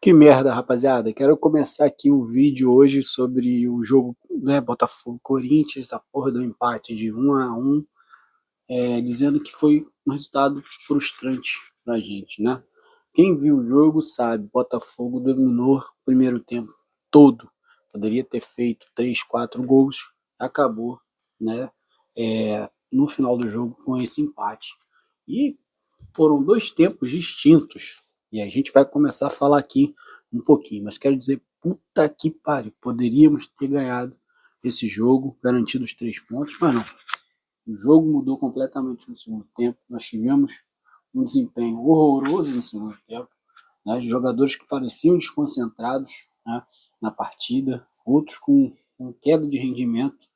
Que merda, rapaziada. Quero começar aqui o vídeo hoje sobre o jogo, né, Botafogo-Corinthians, a porra do empate de 1-1, dizendo que foi um resultado frustrante pra gente, né? Quem viu o jogo sabe, Botafogo dominou o primeiro tempo todo. Poderia ter feito 3, 4 gols, acabou, né, no final do jogo com esse empate. E foram dois tempos distintos. E a gente vai começar a falar aqui um pouquinho. Mas quero dizer, puta que pariu. Poderíamos ter ganhado esse jogo, garantido os 3 pontos, mas não. O jogo mudou completamente no segundo tempo. Nós tivemos um desempenho horroroso no segundo tempo. Né? Jogadores que pareciam desconcentrados, né, na partida, outros com queda de rendimento,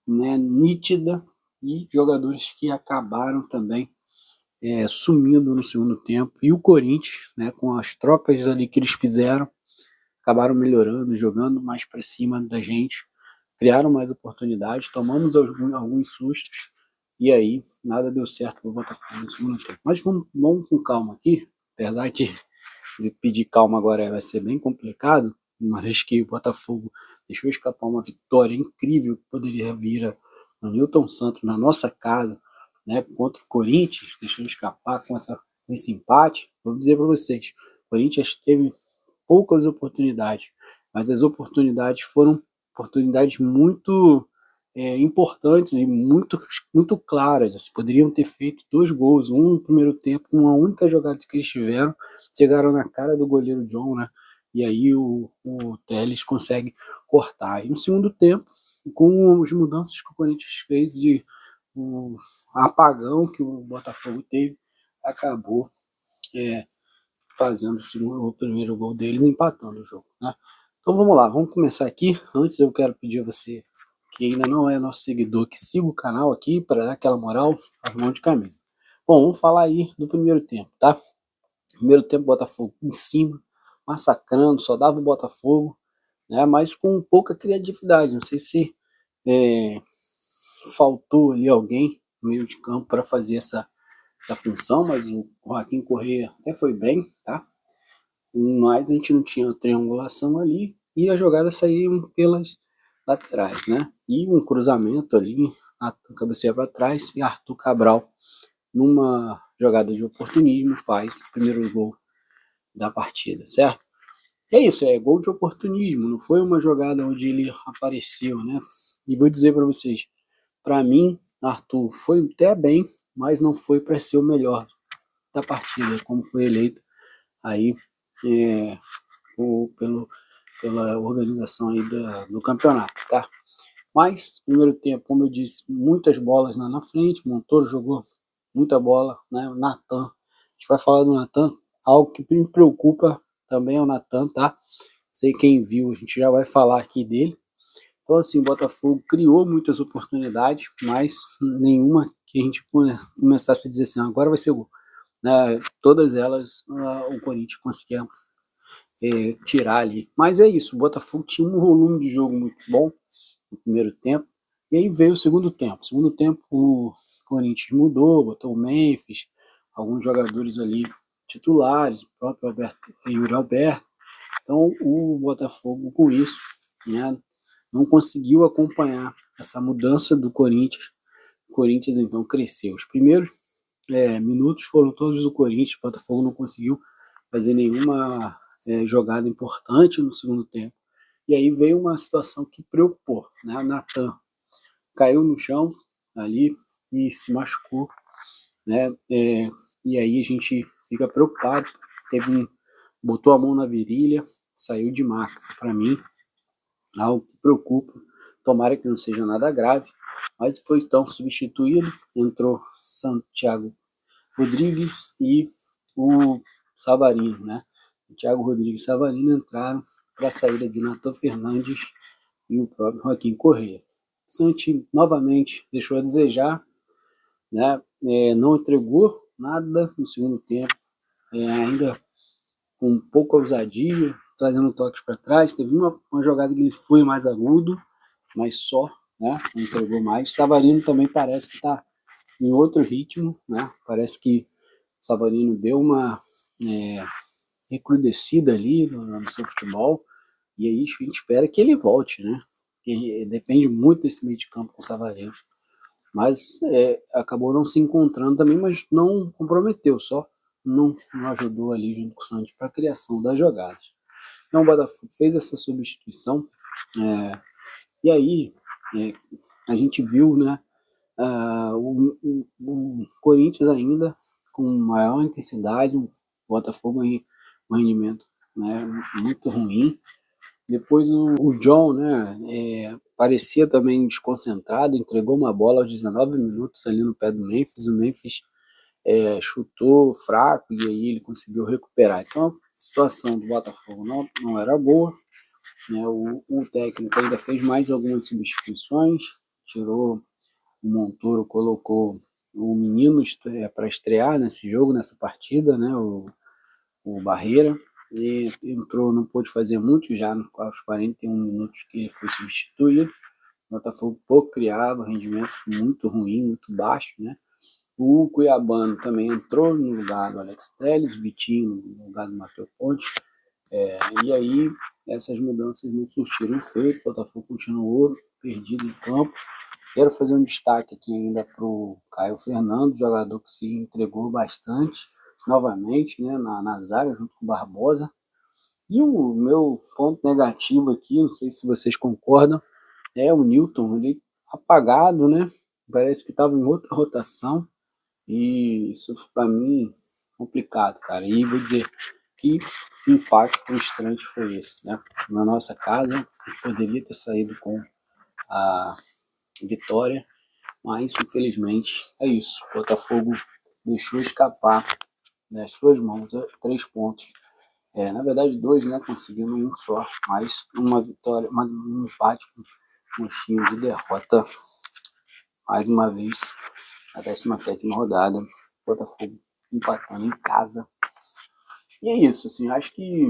né, nítida, e jogadores que acabaram também sumindo no segundo tempo. E o Corinthians, né, com as trocas ali que eles fizeram, acabaram melhorando, jogando mais para cima da gente, criaram mais oportunidades, tomamos alguns sustos, e aí nada deu certo para o Botafogo no segundo tempo. Mas vamos com calma aqui, apesar que de pedir calma agora vai ser bem complicado, uma vez que o Botafogo deixou escapar uma vitória incrível que poderia vir no Newton Santos, na nossa casa, né, contra o Corinthians, deixou escapar com esse empate. Vou dizer para vocês, o Corinthians teve poucas oportunidades, mas as oportunidades foram oportunidades muito importantes e muito claras. Assim, poderiam ter feito 2 gols, um no primeiro tempo, uma única jogada que eles tiveram, chegaram na cara do goleiro John, né? E aí o Telles consegue cortar. E no segundo tempo, com as mudanças que o Corinthians fez, de o apagão que o Botafogo teve, acabou fazendo o primeiro gol deles, empatando o jogo, né? Então vamos lá, vamos começar aqui. Antes eu quero pedir a você que ainda não é nosso seguidor, que siga o canal aqui para dar aquela moral, as mãos de camisa. Bom, vamos falar aí do primeiro tempo, tá? Primeiro tempo, Botafogo em cima, massacrando, só dava o Botafogo, né? Mas com pouca criatividade. Não sei se é, faltou ali alguém no meio de campo para fazer essa função, mas o Joaquim Corrêa até foi bem, tá? Mas a gente não tinha triangulação ali e as jogadas saíam pelas laterais, né? E um cruzamento ali, a cabeceia para trás, e Arthur Cabral, numa jogada de oportunismo, faz o primeiro gol da partida, certo? E é isso, é gol de oportunismo, não foi uma jogada onde ele apareceu, né? E vou dizer para vocês, para mim, Arthur foi até bem, mas não foi para ser o melhor da partida, como foi eleito aí é, pela organização aí do campeonato, tá? Mas, primeiro tempo, como eu disse, muitas bolas na frente, Montoro jogou muita bola, né? O Natan, a gente vai falar do Natan, algo que me preocupa também é o Natan, tá? Sei quem viu, a gente já vai falar aqui dele. Então, assim, o Botafogo criou muitas oportunidades, mas nenhuma que a gente começasse a dizer assim, agora vai ser gol. Né? Todas elas o Corinthians conseguia tirar ali. Mas é isso, o Botafogo tinha um volume de jogo muito bom no primeiro tempo, e aí veio o segundo tempo. No segundo tempo o Corinthians mudou, botou o Memphis, alguns jogadores ali titulares, o próprio Yuri Alberto. Então o Botafogo com isso, né, não conseguiu acompanhar essa mudança do Corinthians. O Corinthians então cresceu. Os primeiros minutos foram todos do Corinthians, o Botafogo não conseguiu fazer nenhuma jogada importante no segundo tempo. E aí veio uma situação que preocupou, né? O Natan caiu no chão ali e se machucou, né? E aí a gente fica preocupado, botou a mão na virilha, saiu de marca. Para mim, algo que preocupa. Tomara que não seja nada grave, mas foi então substituído, entrou Santiago Rodrigues e o Savarino, né? O Thiago Rodrigues e Savarino entraram para a saída de Natan Fernandes e o próprio Joaquim Corrêa. Santi novamente deixou a desejar, né? Não entregou nada no segundo tempo, ainda com pouca ousadia, trazendo toques para trás. Teve uma jogada que ele foi mais agudo, mas só, né? Não entregou mais. Savarino também parece que está em outro ritmo, né? Parece que Savarino deu uma recrudescida ali no seu futebol, e aí a gente espera que ele volte, né? Que depende muito desse meio de campo com o Savarino. Mas acabou não se encontrando também, mas não comprometeu, só não ajudou ali junto com o Santos para a criação das jogadas. Então o Botafogo fez essa substituição, e aí a gente viu, né, o Corinthians ainda com maior intensidade, o Botafogo em um rendimento, né, muito ruim. Depois o John, né, parecia também desconcentrado, entregou uma bola aos 19 minutos ali no pé do Memphis. O Memphis chutou fraco e aí ele conseguiu recuperar. Então a situação do Botafogo não era boa, né? O técnico ainda fez mais algumas substituições, tirou o Montoro, colocou o menino para estrear nesse jogo, nessa partida, né? O Barreira, e entrou, não pôde fazer muito já aos 41 minutos que ele foi substituído. O Botafogo pouco criava, rendimento muito ruim, muito baixo, né? O Cuiabano também entrou no lugar do Alex Telles, Vitinho no lugar do Matheus Ponte, e aí essas mudanças não surtiram efeito, o Botafogo continuou perdido em campo. Quero fazer um destaque aqui ainda para o Caio Fernando, jogador que se entregou bastante novamente, né, na zaga junto com o Barbosa. E o meu ponto negativo aqui, não sei se vocês concordam, é o Newton, ele apagado, né? Parece que estava em outra rotação, e isso para mim complicado, cara. E vou dizer que impacto frustrante foi esse, né? Na nossa casa, a gente poderia ter saído com a vitória, mas infelizmente é isso. O Botafogo deixou escapar das suas mãos 3 pontos. Na verdade, 2, né? Conseguindo um só, mas uma vitória, um empate com um time de derrota mais uma vez na 17ª rodada. Botafogo empatando em casa. E é isso, assim, acho que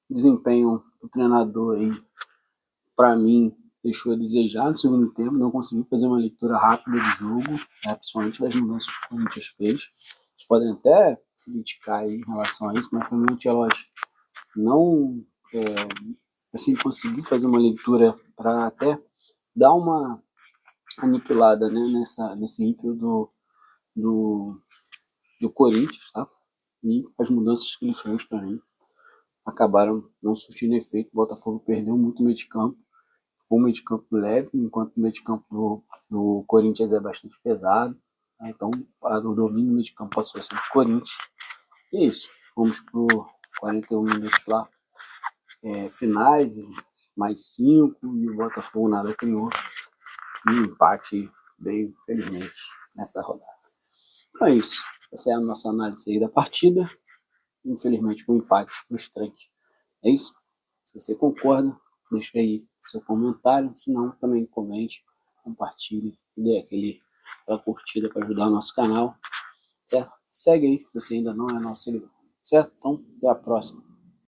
o desempenho do treinador aí, para mim, deixou a desejar no segundo tempo, não consegui fazer uma leitura rápida do jogo, né, principalmente das mudanças que o Corinthians fez. Vocês podem até criticar aí em relação a isso, mas para mim o Ancelotti não assim, consegui fazer uma leitura para até dar uma aniquilada, né, nesse ímpeto do Corinthians, tá? E as mudanças que ele fez para mim acabaram não surtindo efeito. O Botafogo perdeu muito meio de campo, ficou um meio de campo leve, enquanto o meio de campo do Corinthians é bastante pesado, né? Então o domínio do meio de campo passou a ser do Corinthians. E é isso, fomos por 41 minutos lá, finais, mais 5, e o Botafogo nada criou, e o empate veio, felizmente, nessa rodada. Então é isso, essa é a nossa análise aí da partida. Infelizmente, um empate frustrante. É isso? Se você concorda, deixa aí seu comentário. Se não, também comente, compartilhe e dê aquela curtida para ajudar o nosso canal. Certo? Segue aí se você ainda não é nosso seguidor. Certo? Então, até a próxima.